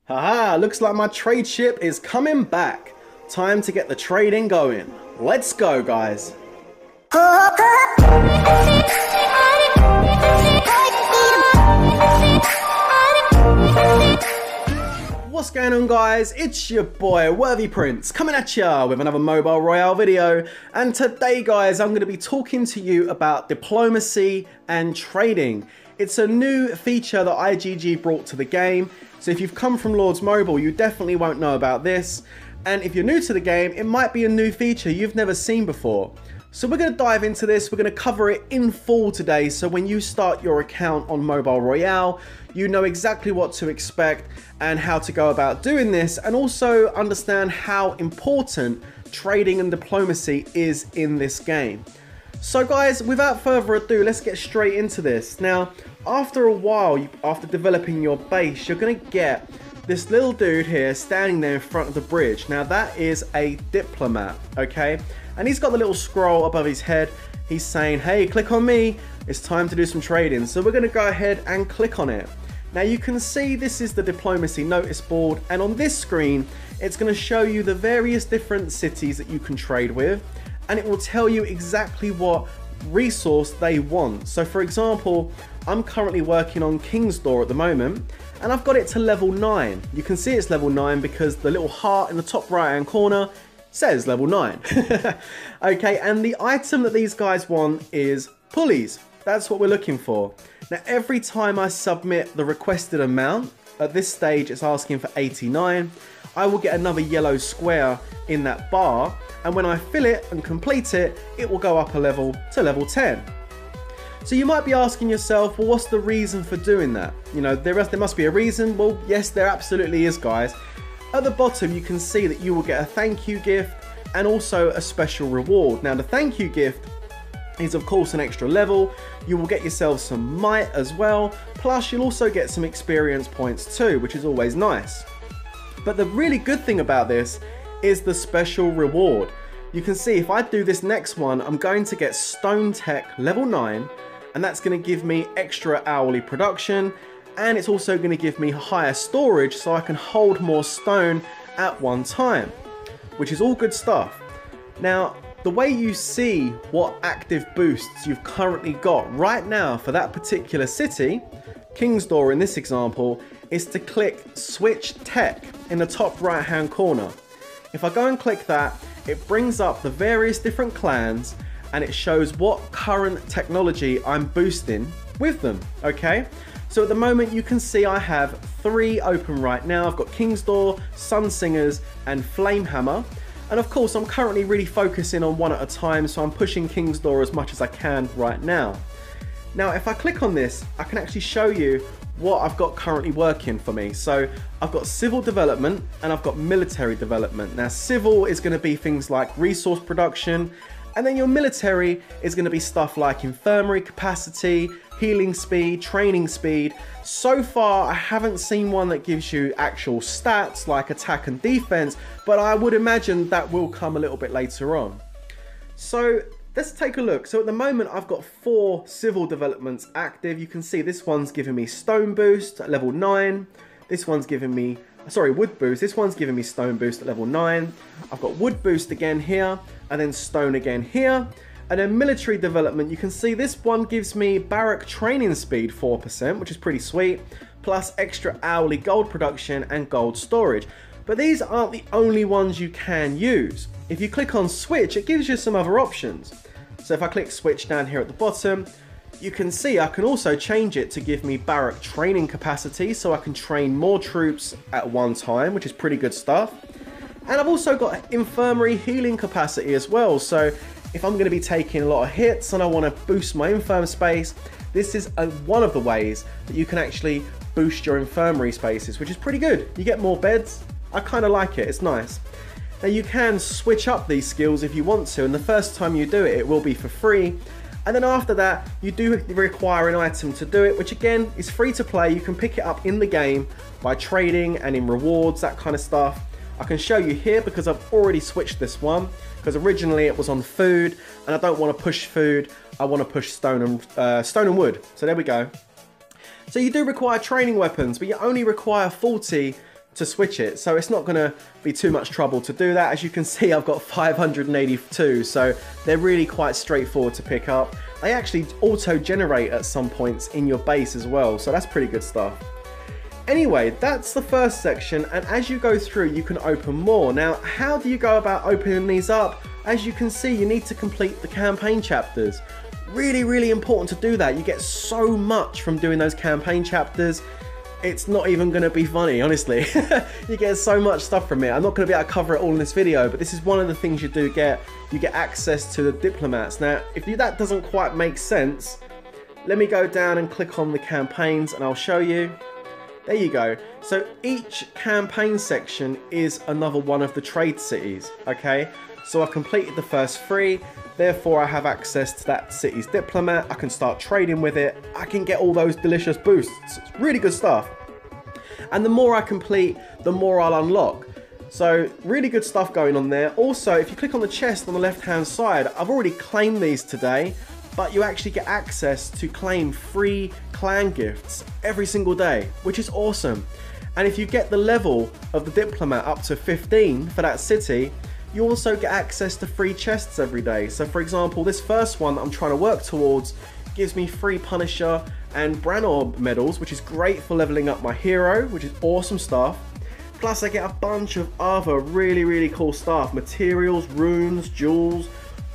Haha, looks like my trade ship is coming back. Time to get the trading going. Let's go, guys. What's going on, guys? It's your boy Worthy Prince coming at ya with another Mobile Royale video. And today, guys, I'm going to be talking to you about diplomacy and trading. It's a new feature that IGG brought to the game. So if you've come from Lords Mobile, you definitely won't know about this. And if you're new to the game, it might be a new feature you've never seen before. So we're going to dive into this, we're going to cover it in full today, so when you start your account on Mobile Royale, you know exactly what to expect and how to go about doing this, and also understand how important trading and diplomacy is in this game. So guys, without further ado, let's get straight into this. Now, after a while, after developing your base, you're going to get this little dude here standing there in front of the bridge. Now that is a diplomat, okay? And he's got the little scroll above his head. He's saying, hey, click on me. It's time to do some trading. So we're going to go ahead and click on it. Now you can see this is the diplomacy notice board. And on this screen, it's going to show you the various different cities that you can trade with. And it will tell you exactly what resource they want. So for example, I'm currently working on King's Door at the moment, and I've got it to level 9. You can see it's level 9 because the little heart in the top right hand corner says level 9. Okay, and the item that these guys want is pulleys. That's what we're looking for. Now every time I submit the requested amount, at this stage it's asking for 89, I will get another yellow square in that bar, and when I fill it and complete it, it will go up a level to level 10. So you might be asking yourself, well, what's the reason for doing that? You know, there must be a reason. Well, yes, there absolutely is, guys. At the bottom, you can see that you will get a thank you gift and also a special reward. Now, the thank you gift is, of course, an extra level. You will get yourself some might as well. Plus, you'll also get some experience points too, which is always nice. But the really good thing about this is the special reward. You can see if I do this next one, I'm going to get Stone Tech level 9, and that's going to give me extra hourly production, and it's also going to give me higher storage so I can hold more stone at one time, which is all good stuff. Now, the way you see what active boosts you've currently got right now for that particular city, King's Door in this example, is to click Switch Tech in the top right hand corner. If I go and click that, it brings up the various different clans and it shows what current technology I'm boosting with them, okay? So at the moment you can see I have 3 open right now. I've got King's Door, Sun Singers and Flamehammer. And of course I'm currently really focusing on one at a time, so I'm pushing King's Door as much as I can right now. Now if I click on this, I can actually show you what I've got currently working for me. So I've got civil development and I've got military development. Now civil is going to be things like resource production, and then your military is going to be stuff like infirmary capacity, healing speed, training speed. So far I haven't seen one that gives you actual stats like attack and defense, but I would imagine that will come a little bit later on. So let's take a look. So at the moment I've got 4 civil developments active. You can see this one's giving me stone boost at level 9. This one's giving me, sorry, wood boost. This one's giving me stone boost at level 9. I've got wood boost again here, and then stone again here. And then military development, you can see this one gives me barrack training speed 4%, which is pretty sweet, plus extra hourly gold production and gold storage. But these aren't the only ones you can use. If you click on switch, it gives you some other options. So if I click switch down here at the bottom, you can see I can also change it to give me barrack training capacity, so I can train more troops at one time, which is pretty good stuff. And I've also got infirmary healing capacity as well. So if I'm going to be taking a lot of hits and I want to boost my infirm space, this is one of the ways that you can actually boost your infirmary spaces, which is pretty good. You get more beds. I kind of like it. It's nice. Now you can switch up these skills if you want to, and the first time you do it, it will be for free. And then after that, you do require an item to do it, which again is free to play. You can pick it up in the game by trading and in rewards, that kind of stuff. I can show you here because I've already switched this one, because originally it was on food and I don't want to push food. I want to push stone and wood. So there we go. So you do require training weapons, but you only require 40 to switch it, so it's not going to be too much trouble to do that. As you can see, I've got 582, so they're really quite straightforward to pick up. They actually auto-generate at some points in your base as well, so that's pretty good stuff. Anyway, that's the first section, and as you go through, you can open more. Now, how do you go about opening these up? As you can see, you need to complete the campaign chapters. Really, really important to do that. You get so much from doing those campaign chapters. It's not even going to be funny, honestly. You get so much stuff from it. I'm not going to be able to cover it all in this video, but this is one of the things you do get. You get access to the diplomats. Now, if that doesn't quite make sense, let me go down and click on the campaigns and I'll show you. There you go. So each campaign section is another one of the trade cities, okay? So I've completed the first 3, therefore I have access to that city's diplomat. I can start trading with it. I can get all those delicious boosts. It's really good stuff. And the more I complete, the more I'll unlock. So really good stuff going on there. Also, if you click on the chest on the left-hand side, I've already claimed these today, but you actually get access to claim free clan gifts every single day, which is awesome. And if you get the level of the diplomat up to 15 for that city, you also get access to free chests every day. So for example, this first one that I'm trying to work towards gives me free Punisher and Branor medals, which is great for leveling up my hero, which is awesome stuff. Plus I get a bunch of other really, really cool stuff, materials, runes, jewels,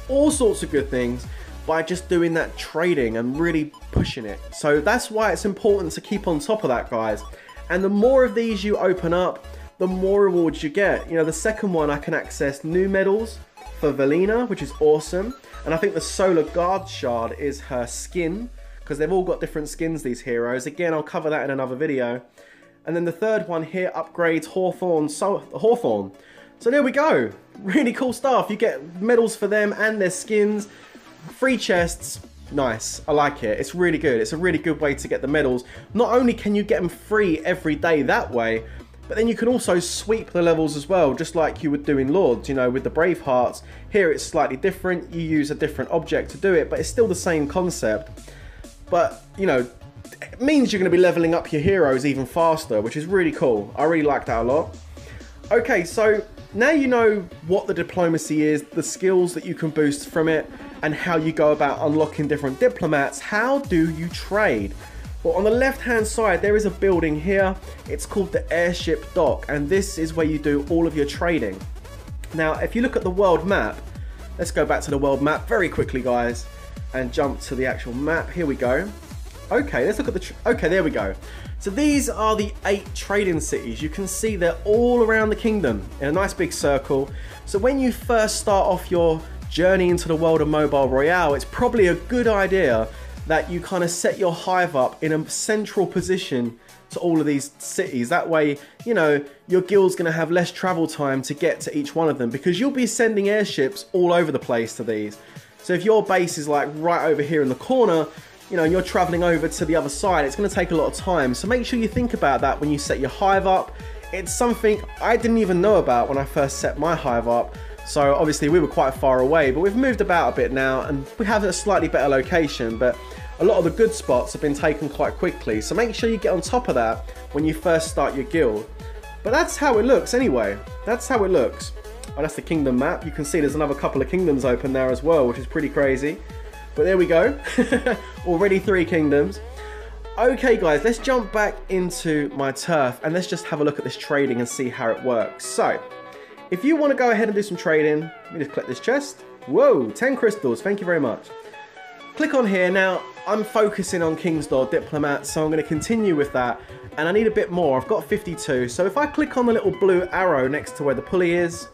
all sorts of good things by just doing that trading and really pushing it. So that's why it's important to keep on top of that, guys. And the more of these you open up, the more rewards you get. You know, the second one, I can access new medals for Valina, which is awesome. And I think the Solar Guard Shard is her skin, because they've all got different skins, these heroes. Again, I'll cover that in another video. And then the third one here upgrades Hawthorne. So there we go. Really cool stuff. You get medals for them and their skins. Free chests. Nice. I like it. It's really good. It's a really good way to get the medals. Not only can you get them free every day that way, but then you can also sweep the levels as well, just like you would do in Lords, you know, with the Brave Hearts. Here it's slightly different. You use a different object to do it, but it's still the same concept. But, you know, it means you're going to be leveling up your heroes even faster, which is really cool. I really like that a lot. Okay, so now you know what the diplomacy is, the skills that you can boost from it, and how you go about unlocking different diplomats. How do you trade? Well, on the left-hand side, there is a building here. It's called the Airship Dock, and this is where you do all of your trading. Now, if you look at the world map, let's go back to the world map very quickly, guys, and jump to the actual map. Here we go. Okay, let's look at the... Okay, there we go. So these are the 8 trading cities. You can see they're all around the kingdom in a nice big circle. So when you first start off your journey into the world of Mobile Royale, it's probably a good idea that you kind of set your hive up in a central position to all of these cities. That way, you know, your guild's going to have less travel time to get to each one of them, because you'll be sending airships all over the place to these. So if your base is like right over here in the corner, you know, and you're traveling over to the other side, it's going to take a lot of time. So make sure you think about that when you set your hive up. It's something I didn't even know about when I first set my hive up. So obviously we were quite far away, but we've moved about a bit now and we have a slightly better location, but a lot of the good spots have been taken quite quickly. So make sure you get on top of that when you first start your guild. But that's how it looks anyway. That's how it looks. Oh, that's the kingdom map. You can see there's another couple of kingdoms open there as well, which is pretty crazy. But there we go. Already 3 kingdoms. Okay guys, let's jump back into my turf and let's just have a look at this trading and see how it works. So, if you want to go ahead and do some trading, let me just click this chest. Whoa, 10 crystals, thank you very much. Click on here. Now, I'm focusing on King's Door Diplomat, so I'm going to continue with that. And I need a bit more. I've got 52. So if I click on the little blue arrow next to where the pulley is,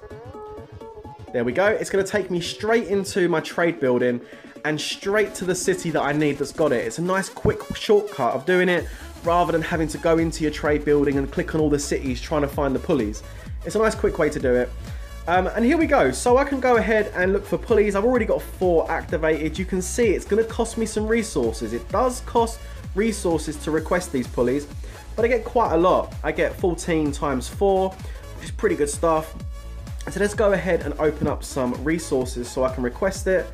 there we go. It's going to take me straight into my trade building and straight to the city that I need that's got it. It's a nice quick shortcut of doing it rather than having to go into your trade building and click on all the cities trying to find the pulleys. It's a nice quick way to do it. And here we go. So I can go ahead and look for pulleys. I've already got 4 activated. You can see it's going to cost me some resources. It does cost resources to request these pulleys, but I get quite a lot. I get 14 times 4, which is pretty good stuff. So let's go ahead and open up some resources so I can request it.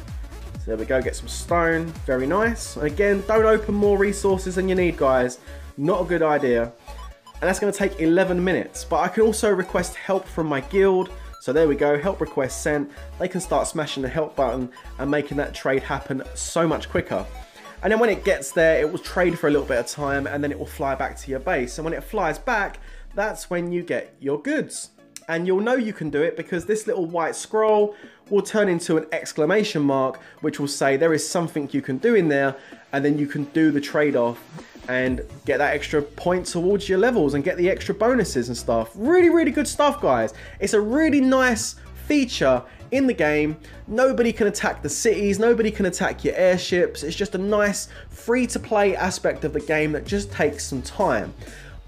So there we go, get some stone, very nice. And again, don't open more resources than you need, guys. Not a good idea. and that's going to take 11 minutes. But I can also request help from my guild. So there we go, help request sent. They can start smashing the help button and making that trade happen so much quicker. And then when it gets there, it will trade for a little bit of time, and then it will fly back to your base. And when it flies back, that's when you get your goods. And you'll know you can do it because this little white scroll will turn into an exclamation mark, which will say there is something you can do in there, and then you can do the trade-off and get that extra point towards your levels and get the extra bonuses and stuff. Really, really good stuff, guys. It's a really nice feature in the game. Nobody can attack the cities, nobody can attack your airships. It's just a nice free-to-play aspect of the game that just takes some time.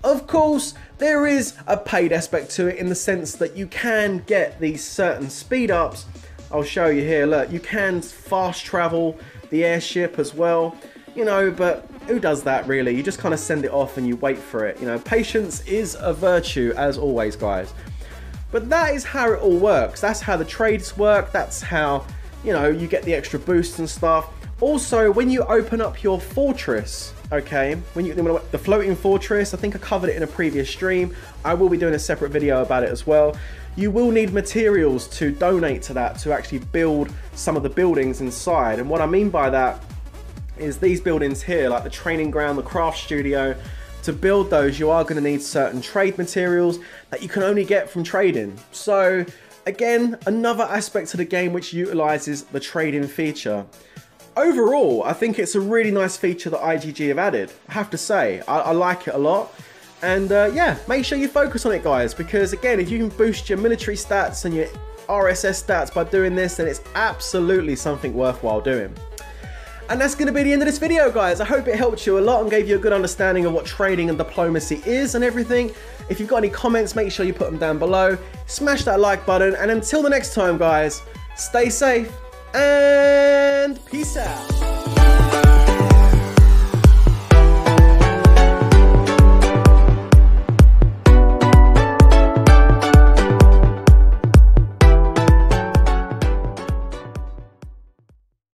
Of course, there is a paid aspect to it in the sense that you can get these certain speed ups. I'll show you here, look, you can fast travel the airship as well, you know, but who does that really? You just kind of send it off and you wait for it. You know, patience is a virtue, as always, guys. But that is how it all works. That's how the trades work. That's how, you know, you get the extra boosts and stuff. Also, when you open up your fortress, okay, the floating fortress, I think I covered it in a previous stream. I will be doing a separate video about it as well. You will need materials to donate to that to actually build some of the buildings inside. And what I mean by that is these buildings here, like the training ground, the craft studio. To build those, you are going to need certain trade materials that you can only get from trading. So again, another aspect to the game which utilizes the trading feature. Overall, I think it's a really nice feature that IGG have added. I have to say, I like it a lot. And yeah, make sure you focus on it, guys, because again, if you can boost your military stats and your RSS stats by doing this, then it's absolutely something worthwhile doing. And that's going to be the end of this video, guys. I hope it helped you a lot and gave you a good understanding of what trading and diplomacy is and everything. If you've got any comments, make sure you put them down below. Smash that like button, and until the next time, guys, stay safe and peace out.